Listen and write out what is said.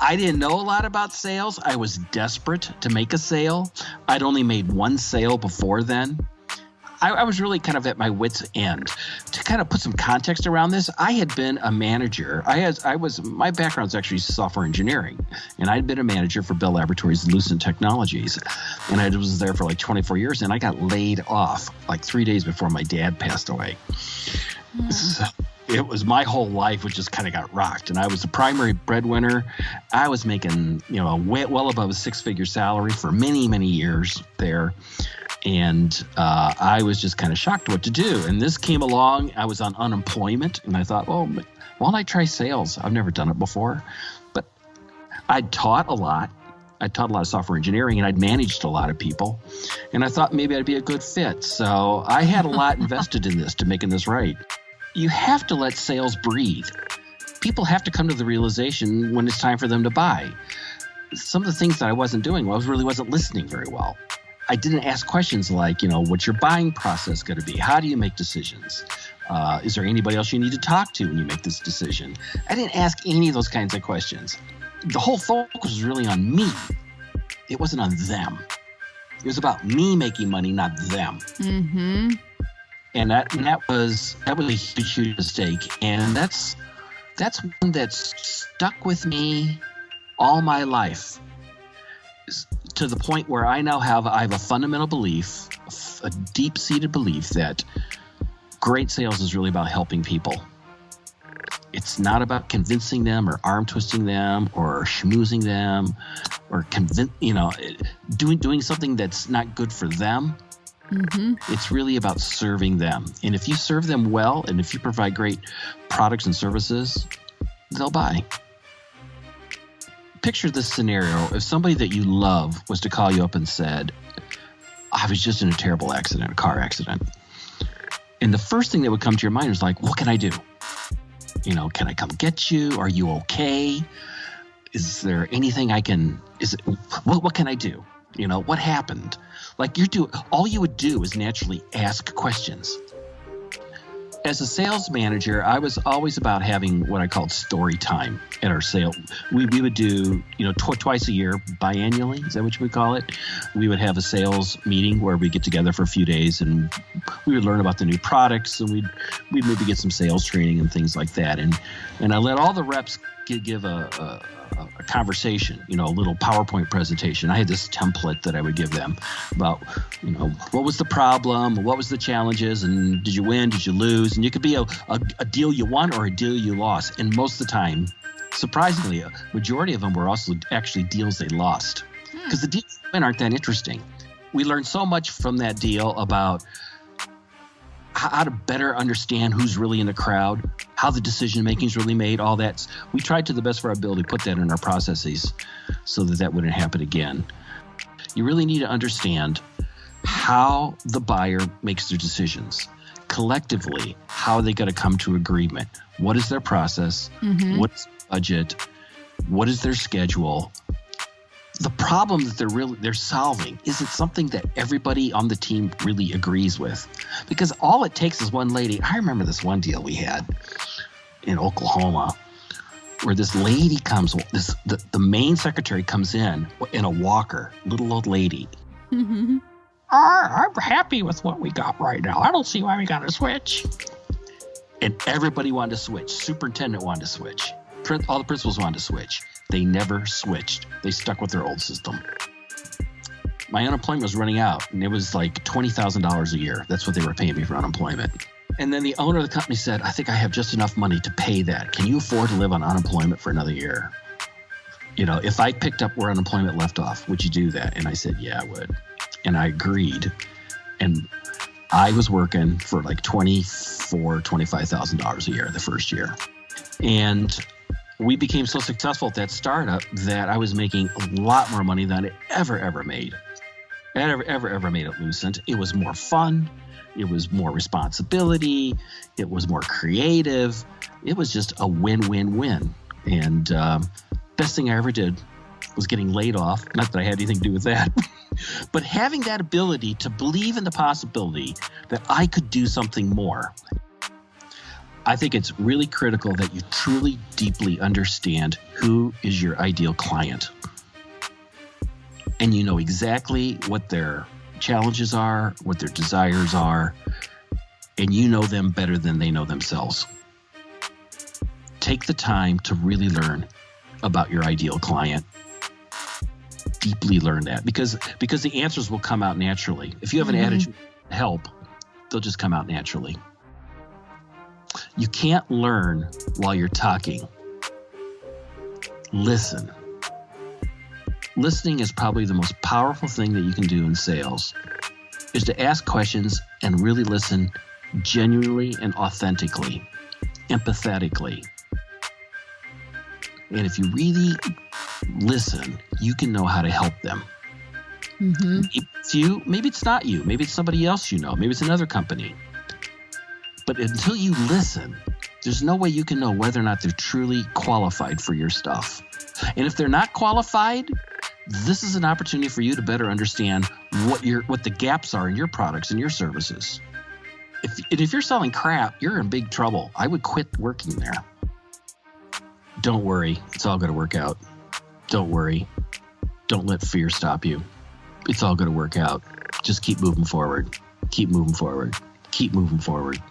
I didn't know a lot about sales. I was desperate to make a sale. I'd only made one sale before then. I was really kind of at my wit's end. To kind of put some context around this, I had been a manager. My background is actually software engineering, and I'd been a manager for Bell Laboratories and Lucent Technologies, and I was there for like 24 years, and I got laid off like 3 days before my dad passed away. So it was my whole life, which just kind of got rocked, and I was the primary breadwinner. I was making, well above a six-figure salary for many, many years there. And I was just kind of shocked what to do. And this came along. I was on unemployment. And I thought, well, why don't I try sales? I've never done it before. But I'd taught a lot. I taught a lot of software engineering, and I'd managed a lot of people. And I thought maybe I'd be a good fit. So I had a lot invested in this to making this right. You have to let sales breathe. People have to come to the realization when it's time for them to buy. Some of the things that I wasn't doing, I really wasn't listening very well. I didn't ask questions like, what's your buying process going to be? How do you make decisions? Is there anybody else you need to talk to when you make this decision? I didn't ask any of those kinds of questions. The whole focus was really on me. It wasn't on them. It was about me making money, not them. Mm-hmm. And that was a huge mistake. And that's one that's stuck with me all my life. To the point where I have a fundamental belief, a deep-seated belief that great sales is really about helping people. It's not about convincing them or arm twisting them or schmoozing them or doing something that's not good for them. Mm-hmm. It's really about serving them. And if you serve them well and if you provide great products and services, they'll buy. Picture this scenario. If somebody that you love was to call you up and said, I was just in a terrible accident, a car accident. And the first thing that would come to your mind is like, what can I do? Can I come get you? Are you okay? Is there anything what can I do? What happened? Like all you would do is naturally ask questions. As a sales manager, I was always about having what I called story time at our sale. We would do, twice a year, biannually, is that what you would call it? We would have a sales meeting where we get together for a few days and we would learn about the new products and we'd maybe get some sales training and things like that. And I let all the reps give a conversation, a little PowerPoint presentation. I had this template that I would give them about, what was the problem, what was the challenges, and did you win, did you lose? And it could be a deal you won or a deal you lost. And most of the time, surprisingly, a majority of them were also actually deals they lost. Because the deals you win aren't that interesting. We learned so much from that deal about how to better understand who's really in the crowd, how the decision making is really made, all that. We tried to the best of our ability to put that in our processes so that wouldn't happen again. You really need to understand how the buyer makes their decisions. Collectively, how are they going to come to agreement? What is their process? Mm-hmm. What's their budget? What is their schedule? The problem that they're solving, is it something that everybody on the team really agrees with? Because all it takes is one lady. I remember this one deal we had in Oklahoma where this lady comes, the main secretary comes in a walker, little old lady. Mm-hmm. I'm happy with what we got right now. I don't see why we got to switch. And everybody wanted to switch. Superintendent wanted to switch. All the principals wanted to switch. They never switched. They stuck with their old system. My unemployment was running out, and it was like $20,000 a year. That's what they were paying me for unemployment. And then the owner of the company said, I think I have just enough money to pay that. Can you afford to live on unemployment for another year? If I picked up where unemployment left off, would you do that? And I said, yeah, I would. And I agreed. And I was working for like $25,000 a year the first year. And we became so successful at that startup that I was making a lot more money than I ever made. Ever made at Lucent. It was more fun. It was more responsibility. It was more creative. It was just a win-win-win. And best thing I ever did was getting laid off. Not that I had anything to do with that. But having that ability to believe in the possibility that I could do something more. I think it's really critical that you truly, deeply understand who is your ideal client. And you know exactly what their challenges are, what their desires are, and you know them better than they know themselves. Take the time to really learn about your ideal client. Deeply learn that because the answers will come out naturally. If you have an attitude to help, they'll just come out naturally. You can't learn while you're talking. Listen. Listening is probably the most powerful thing that you can do in sales, is to ask questions and really listen genuinely and authentically, empathetically. And if you really listen, you can know how to help them. Mm-hmm. It's you, maybe it's not you, maybe it's somebody else you know, maybe it's another company. But until you listen, there's no way you can know whether or not they're truly qualified for your stuff. And if they're not qualified, this is an opportunity for you to better understand what the gaps are in your products and your services. If you're selling crap, you're in big trouble. I would quit working there. Don't worry, it's all going to work out. Don't worry. Don't let fear stop you. It's all going to work out. Just keep moving forward. Keep moving forward. Keep moving forward.